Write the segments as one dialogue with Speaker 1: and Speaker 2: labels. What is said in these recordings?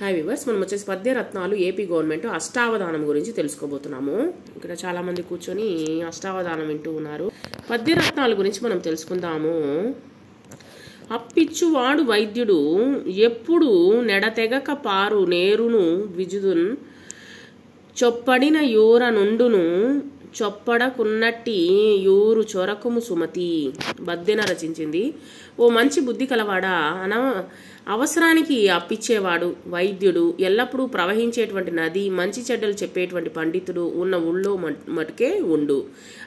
Speaker 1: Hi viewers, మనం వచ్చేసి పద్యరత్నాలు AP government అష్టావధానం గురించి తెలుసుకోబోతున్నాము. ఇక్కడ చాలామంది కూర్చొని అష్టావధానం వింటూ ఉన్నారు. పద్యరత్నాల గురించి మనం తెలుసుకుందాము. అప్పిచ్చువాడు వైద్యుడు ఎప్పుడు నెడతెగక పారు నేరును ద్విజుదున్ చొప్పడిన యూర నుండును చొప్పడకున్నట్టి యూరు చొరకుము సుమతి. బద్దెన రచించింది. ఓ మంచి బుద్ధి కలవాడా, అవసరానికి అప్పిచ్చేవాడు వైద్యుడు, ఎల్లప్పుడూ ప్రవహించేటువంటి నది, మంచి చెడ్డలు చెప్పేటువంటి పండితుడు ఉన్న ఊళ్ళో మటుకే ఉండు,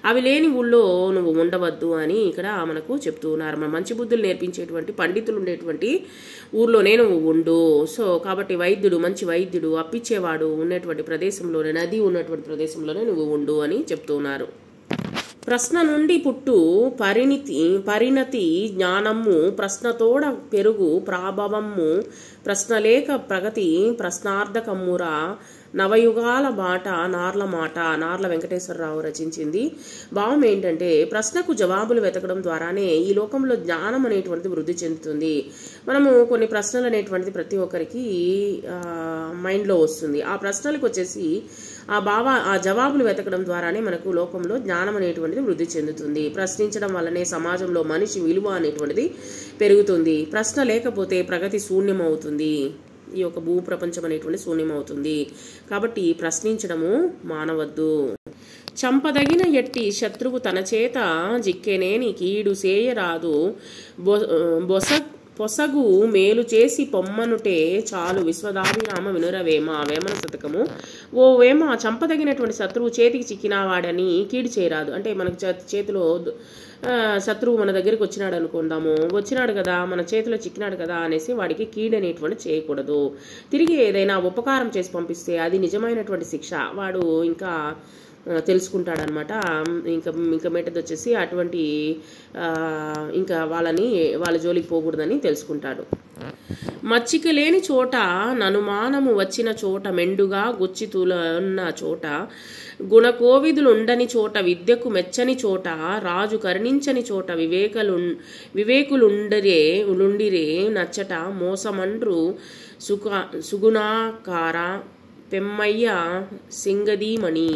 Speaker 1: అవి లేని ఊళ్ళో నువ్వు ఉండవద్దు అని ఇక్కడ మనకు చెప్తూ ఉన్నారు. మన మంచి బుద్ధులు నేర్పించేటువంటి పండితులు ఉండేటువంటి ఊర్లోనే నువ్వు ఉండు. సో కాబట్టి వైద్యుడు, మంచి వైద్యుడు, అప్పిచ్చేవాడు ఉన్నటువంటి ప్రదేశంలోనే, నది ఉన్నటువంటి ప్రదేశంలోనే నువ్వు ఉండు అని చెప్తూ ఉన్నారు. ప్రశ్న నుండి పుట్టు పరిణతి జ్ఞానము, ప్రశ్నతోడ పెరుగు ప్రాభవము, ప్రశ్నలేక ప్రగతి ప్రశ్నార్థకమ్మురా, నవయుగాల బాట నార్ల మాట. నార్ల వెంకటేశ్వరరావు రచించింది. భావం ఏంటంటే, ప్రశ్నకు జవాబులు వెతకడం ద్వారానే ఈ లోకంలో జ్ఞానం అనేటువంటిది వృద్ధి చెందుతుంది. మనము కొన్ని ప్రశ్నలు అనేటువంటిది ప్రతి ఒక్కరికి మైండ్లో వస్తుంది. ఆ ప్రశ్నలకు వచ్చేసి ఆ జవాబులు వెతకడం ద్వారానే మనకు లోకంలో జ్ఞానం అనేటువంటిది వృద్ధి చెందుతుంది. ప్రశ్నించడం వల్లనే సమాజంలో మనిషి విలువ అనేటువంటిది పెరుగుతుంది. ప్రశ్న లేకపోతే ప్రగతి శూన్యమవుతుంది. ఈ యొక్క భూ ప్రపంచం అనేటువంటి శూన్యమవుతుంది. కాబట్టి ప్రశ్నించడము మానవద్దు. చంపదగిన ఎట్టి శత్రువు తన చేత జిక్కెనేని కీడు సేయరాదు, పొసగు మేలు చేసి పొమ్మనుటే చాలు. విశ్వదాభిరామ వినురవేమ. వేమన శతకము. ఓ వేమ, చంపదగినటువంటి శత్రువు చేతికి చిక్కినవాడని కీడు చేయరాదు. అంటే మనకు చేతిలో శత్రువు మన దగ్గరికి వచ్చినాడు అనుకుందాము, వచ్చినాడు కదా, మన చేతిలో చిక్కినాడు కదా అనేసి వాడికి కీడు అనేటువంటి చేయకూడదు. తిరిగి ఏదైనా ఉపకారం చేసి పంపిస్తే అది నిజమైనటువంటి శిక్ష. వాడు ఇంకా తెలుసుకుంటాడనమాట. ఇంకా మెట్టది వచ్చేసి అటువంటి ఇంకా వాళ్ళ జోలికి పోకూడదని తెలుసుకుంటాడు. మచ్చిక లేని చోట ననుమానము వచ్చిన చోట, మెండుగా గుచ్చితులున్న చోట, గుణకోవిదులుండని చోట, విద్యకు మెచ్చని చోట, రాజు కరుణించని చోట, వివేకులుండిరే నచ్చట, మోసమండ్రు సుగుణాకార పెమ్మయ్య సింగదీమణి.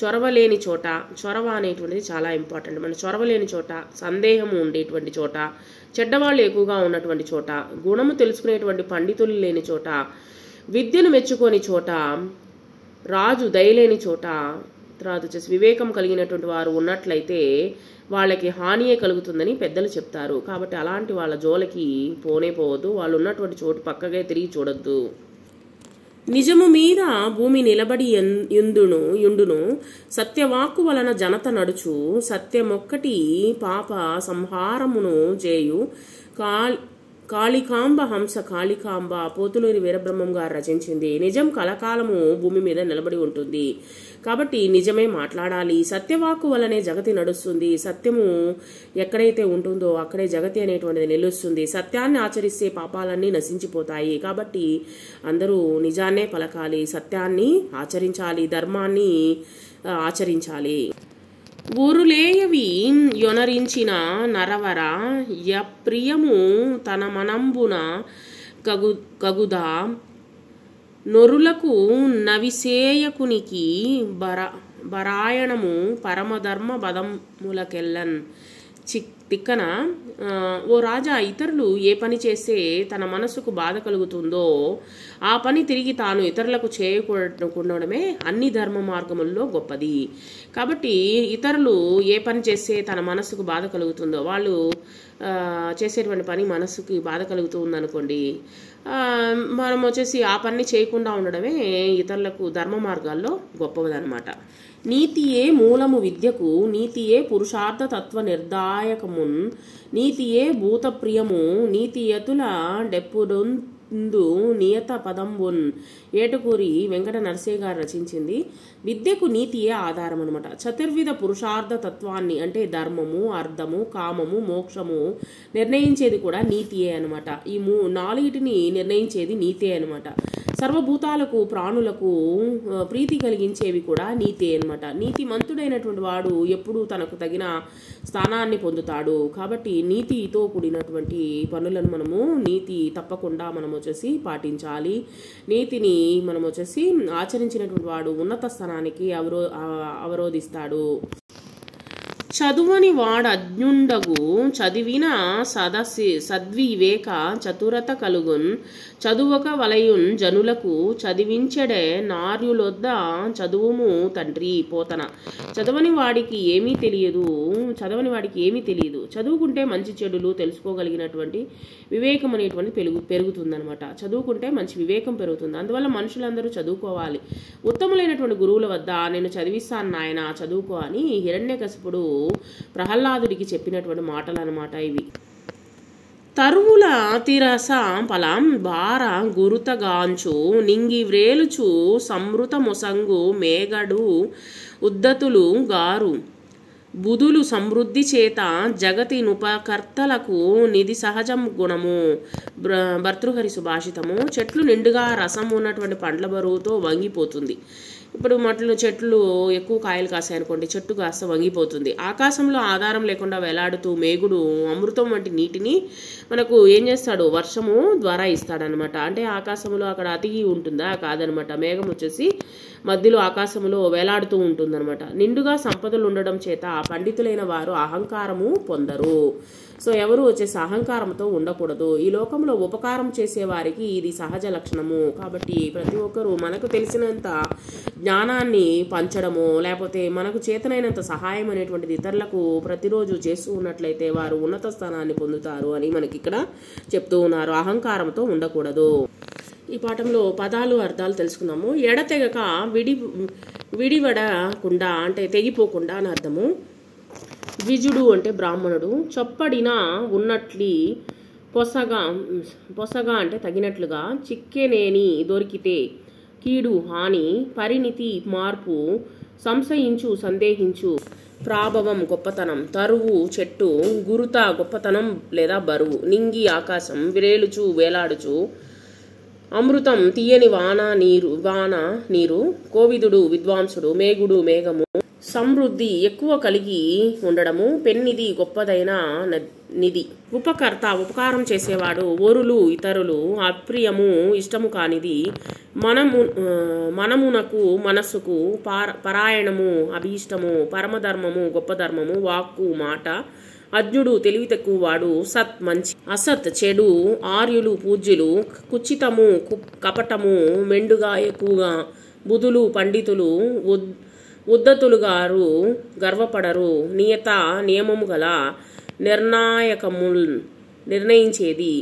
Speaker 1: చొరవలేని చోట, చొరవ అనేటువంటిది చాలా ఇంపార్టెంట్. మన చొరవలేని చోట, సందేహము ఉండేటువంటి చోట, చెడ్డవాళ్ళు ఎక్కువగా ఉన్నటువంటి చోట, గుణము తెలుసుకునేటువంటి పండితులు లేని చోట, విద్యను మెచ్చుకొని చోట, రాజు దయలేని చోట, తర్వాత వచ్చేసి వివేకం కలిగినటువంటి వారు ఉన్నట్లయితే వాళ్ళకి హానియే కలుగుతుందని పెద్దలు చెప్తారు. కాబట్టి అలాంటి వాళ్ళ జోలకి పోనే పోవద్దు. వాళ్ళు ఉన్నటువంటి చోటు పక్కగా తిరిగి చూడొద్దు. నిజము మీద భూమి నిలబడి యుండును, సత్యవాక్కు వలన జనత నడుచు, సత్యమొక్కటి పాప సంహారమును చేయు, కాళికాంబ హంస కాళికాంబ. పోతులూరి వీరబ్రహ్మం గారు రచించింది. నిజం కలకాలము భూమి మీద నిలబడి ఉంటుంది. కాబట్టి నిజమే మాట్లాడాలి. సత్యవాక్కు వలనే జగతి నడుస్తుంది. సత్యము ఎక్కడైతే ఉంటుందో అక్కడే జగతి అనేటువంటిది నిలుస్తుంది. సత్యాన్ని ఆచరిస్తే పాపాలన్నీ నశించిపోతాయి. కాబట్టి అందరూ నిజాన్నే పలకాలి, సత్యాన్ని ఆచరించాలి, ధర్మాన్ని ఆచరించాలి. ఊరులేయవి యొనరించిన నరవర, యప్రియము తన మనంబున కగుదా, నొరులకు నవిసేయకునికి బరాయణము పరమధర్మ బదములకెల్లన్. తిక్కన, ఓ రాజా, ఇతరులు ఏ పని చేస్తే తన మనసుకు బాధ కలుగుతుందో ఆ పని తిరిగి తాను ఇతరులకు చేయకుండడమే అన్ని ధర్మ మార్గముల్లో గొప్పది. కాబట్టి ఇతరులు ఏ పని చేస్తే తన మనసుకు బాధ కలుగుతుందో, వాళ్ళు చేసేటువంటి పని మనసుకి బాధ కలుగుతూ ఉందనుకోండి, మనం వచ్చేసి ఆ పని చేయకుండా ఉండడమే ఇతరులకు ధర్మ మార్గాల్లో గొప్పదన్నమాట. నీతియే మూలము విద్యకు, నీతియే పురుషార్థ తత్వ నిర్దాయకమున్, నీతియే భూతప్రియము, నీతియతుల డెప్పుడొందు నియత పదంబున్. ఏటుకూరి వెంకట నరసయ్య గారు రచించింది. విద్యకు నీతియే ఆధారం అనమాట. చతుర్విధ పురుషార్థ తత్వాన్ని అంటే ధర్మము, అర్థము, కామము, మోక్షము నిర్ణయించేది కూడా నీతియే అనమాట. ఈ నాలుగిటిని నిర్ణయించేది నీతే అనమాట. సర్వభూతాలకు ప్రాణులకు ప్రీతి కలిగించేవి కూడా నీతి అన్నమాట. నీతిమంతుడైనటువంటి వాడు ఎప్పుడూ తనకు తగిన స్థానాన్ని పొందుతాడు. కాబట్టి నీతితో కూడినటువంటి పనులను మనము నీతి తప్పకుండా మనం వచ్చేసి పాటించాలి. నీతిని మనం వచ్చేసి ఆచరించినటువంటి వాడు ఉన్నత స్థానానికి అవరోధిస్తాడు. చదువని వాడు అజ్ఞుండగు చదివిన సద్వివేక చతురత కలుగున్ చదువక వలయున్ జనులకు చదివించడే నార్యులొద్ద చదువుము తండ్రి పోతన. చదవని వాడికి ఏమీ తెలియదు. చదువుకుంటే మంచి చెడులు తెలుసుకోగలిగినటువంటి వివేకం అనేటువంటి పెరుగుతుందనమాట. చదువుకుంటే మంచి వివేకం పెరుగుతుంది. అందువల్ల మనుషులందరూ చదువుకోవాలి. ఉత్తములైనటువంటి గురువుల వద్ద నేను చదివిస్తాను నాయన చదువుకో అని హిరణ్యకశిపుడు ప్రహ్లాదుడికి చెప్పినటువంటి మాటలు అన్నమాట ఇవి. తరువుల తిరస ఫలం బార గురుతగాంచు నింగి వ్రేలుచు సంవృత మొసంగు మేగడు ఉద్దతులు గారు బుధులు సమృద్ధి చేత జగతి నుపకర్తలకు నిధి సహజం గుణము. భర్తృహరి సుభాషితము. చెట్లు నిండుగా రసం ఉన్నటువంటి పండ్ల బరువుతో వంగిపోతుంది. ఇప్పుడు చెట్లు ఎక్కువ కాయలు కాసాయనుకోండి, చెట్టు కాస్త వంగిపోతుంది. ఆకాశంలో ఆధారం లేకుండా వేలాడుతూ మేఘుడు అమృతం వంటి నీటిని మనకు ఏం చేస్తాడు, వర్షము ద్వారా ఇస్తాడనమాట. అంటే ఆకాశంలో అక్కడ అతికి ఉంటుందా? కాదనమాట. మేఘం వచ్చేసి మధ్యలో ఆకాశంలో వేలాడుతూ ఉంటుందన్నమాట. నిండుగా సంపదలు ఉండడం చేత పండితులైన వారు అహంకారము పొందరు. సో ఎవరు వచ్చేసి అహంకారంతో ఉండకూడదు. ఈ లోకంలో ఉపకారం చేసేవారికి ఇది సహజ లక్షణము. కాబట్టి ప్రతి ఒక్కరూ మనకు తెలిసినంత జ్ఞానాన్ని పంచడము, లేకపోతే మనకు చేతనైనంత సహాయం అనేటువంటిది ఇతరులకు ప్రతిరోజు చేస్తూ ఉన్నట్లయితే వారు ఉన్నత స్థానాన్ని పొందుతారు అని మనకి ఇక్కడ చెప్తూ ఉన్నారు. అహంకారంతో ఉండకూడదు. ఈ పాఠంలో పదాలు అర్థాలు తెలుసుకున్నాము. ఎడతెగక విడివడకుండా అంటే తెగిపోకుండా అని అర్థము. ద్విజుడు అంటే బ్రాహ్మణుడు. చొప్పడిన ఉన్నట్లి పొసగా అంటే తగినట్లుగా. చిక్కెనేని దొరికితే. కీడు హాని. పరిణితి మార్పు. సంశయించు సందేహించు. ప్రాభవం గొప్పతనం. తరువు చెట్టు. గురుత గొప్పతనం లేదా బరువు. నింగి ఆకాశం. విరేలుచు వేలాడుచు. అమృతం తీయని వాన నీరు. కోవిదుడు విద్వాంసుడు. మేఘుడు మేఘము. సమృద్ధి ఎక్కువ కలిగి ఉండడము. పెన్నిధి గొప్పదైన నిధి. ఉపకర్త ఉపకారం చేసేవాడు. ఓరులు ఇతరులు. అప్రియము ఇష్టము కానిది. మనమునకు మనస్సుకు. పరాయణము అభీష్టము. పరమధర్మము గొప్ప ధర్మము. వాక్కు మాట. అజ్ఞుడు తెలివి తక్కువ వాడు. సత్ మంచి. అసత్ చెడు. ఆర్యులు పూజ్యులు. కుచితము కపటము. మెండుగా ఎక్కువగా. బుధులు పండితులు. ఉద్దతులు గారు గర్వపడరు. నియత నియమము గల. నిర్ణయించేది.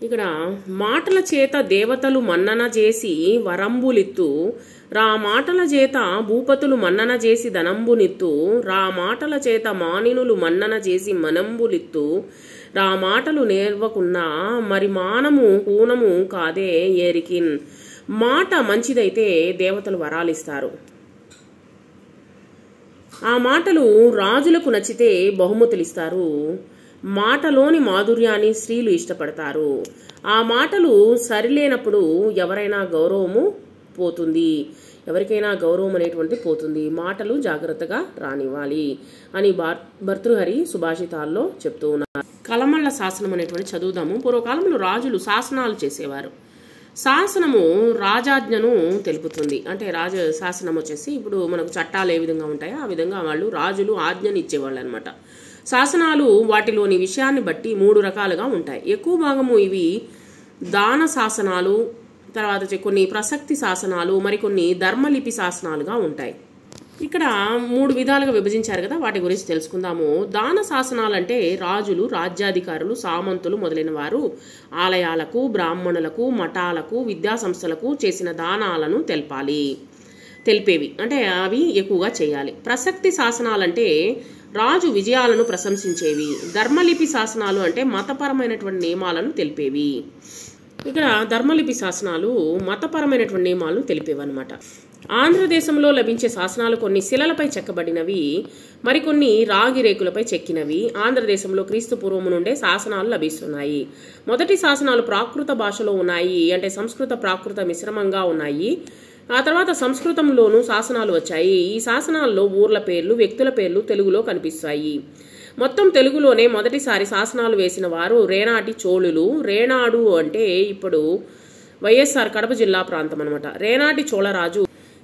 Speaker 1: ఇక్కడ మాటల చేత దేవతలు మన్నన చేసి వరంబులిత్తు. రా మాటల చేత భూపతులు మన్నన చేసి ధనంబునిత్తు. రా మాటల చేత మానినులు మన్నన చేసి మనంబులిత్తు. రా మాటలు నేర్వకున్నా మరి మానము హూనము కాదే ఏరికిన్. మాట మంచిదైతే దేవతలు వరాలిస్తారు. ఆ మాటలు రాజులకు నచ్చితే బహుమతులిస్తారు. మాటలోని మాధుర్యాన్ని స్త్రీలు ఇష్టపడతారు. ఆ మాటలు సరిలేనప్పుడు ఎవరైనా గౌరవము పోతుంది. ఎవరికైనా గౌరవం అనేటువంటిది పోతుంది. మాటలు జాగ్రత్తగా రానివ్వాలి అని భర్తృహరి సుభాషితాల్లో చెప్తూ ఉన్నారు. కలమల్ల శాసనం అనేటువంటి చదువుదాము. పూర్వకాలంలో రాజులు శాసనాలు చేసేవారు. శాసనము రాజాజ్ఞను తెలుపుతుంది. అంటే శాసనం వచ్చేసి ఇప్పుడు మనకు చట్టాలు ఏ విధంగా ఉంటాయో ఆ విధంగా వాళ్ళు రాజులు ఆజ్ఞని ఇచ్చేవాళ్ళు అనమాట. శాసనాలు వాటిలోని విషయాన్ని బట్టి 3 రకాలుగా ఉంటాయి. ఎక్కువ భాగము ఇవి దాన శాసనాలు, తర్వాత కొన్ని ప్రసక్తి శాసనాలు, మరికొన్ని ధర్మలిపి శాసనాలుగా ఉంటాయి. ఇక్కడ 3 విధాలుగా విభజించారు కదా, వాటి గురించి తెలుసుకుందాము. దాన శాసనాలు అంటే రాజులు, రాజ్యాధికారులు, సామంతులు మొదలైన వారు ఆలయాలకు, బ్రాహ్మణులకు, మఠాలకు, విద్యాసంస్థలకు చేసిన దానాలను తెలిపేవి. అంటే అవి ఎక్కువగా చేయాలి. ప్రసక్తి శాసనాలంటే రాజు విజయాలను ప్రశంసించేవి. ధర్మలిపి శాసనాలు అంటే మతపరమైనటువంటి నియమాలను తెలిపేవి. ఇక్కడ ధర్మలిపి శాసనాలు మతపరమైనటువంటి నియమాలను తెలిపేవన్నమాట. ఆంధ్రదేశంలో లభించే శాసనాలు కొన్ని శిలలపై చెక్కబడినవి, మరికొన్ని రాగి రేకులపై చెక్కినవి. ఆంధ్రదేశంలో క్రీస్తు పూర్వము నుండే శాసనాలు లభిస్తున్నాయి. మొదటి శాసనాలు ప్రాకృత భాషలో ఉన్నాయి, అంటే సంస్కృత ప్రాకృత మిశ్రమంగా ఉన్నాయి. ఆ తర్వాత సంస్కృతంలోనూ శాసనాలు వచ్చాయి. ఈ శాసనాల్లో ఊర్ల పేర్లు, వ్యక్తుల పేర్లు తెలుగులో కనిపిస్తాయి. మొత్తం తెలుగులోనే మొదటిసారి శాసనాలు వేసిన వారు రేనాటి చోళులు. రేనాడు అంటే ఇప్పుడు వైఎస్ఆర్ కడప జిల్లా ప్రాంతం అనమాట. రేనాటి చోళరాజు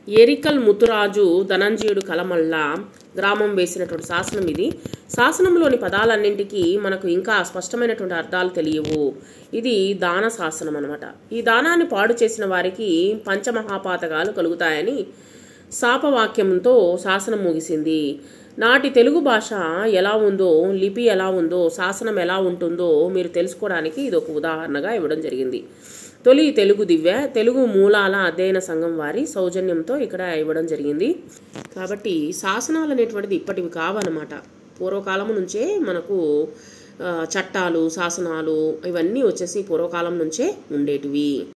Speaker 1: ఎరికల్ ముతురాజు ధనంజయుడు కలమల్ల గ్రామం వేసినటువంటి శాసనం ఇది. శాసనంలోని పదాలన్నింటికీ మనకు ఇంకా స్పష్టమైనటువంటి అర్థాలు తెలియవు. ఇది దాన శాసనం అనమాట. ఈ దానాన్ని పాడు చేసిన వారికి పంచమహాపాతకాలు కలుగుతాయని శాపవాక్యంతో శాసనం ముగిసింది. నాటి తెలుగు భాష ఎలా ఉందో, లిపి ఎలా ఉందో, శాసనం ఎలా ఉంటుందో మీరు తెలుసుకోవడానికి ఇది ఒక ఉదాహరణగా ఇవ్వడం జరిగింది. తొలి తెలుగు దివ్య తెలుగు మూలాల అధ్యయన సంఘం వారి సౌజన్యంతో ఇక్కడ ఇవ్వడం జరిగింది. కాబట్టి శాసనాలు అనేటువంటిది ఇప్పటివి కావన్నమాట. పూర్వకాలం నుంచే మనకు చట్టాలు, శాసనాలు ఇవన్నీ వచ్చేసి పూర్వకాలం నుంచే ఉండేటివి.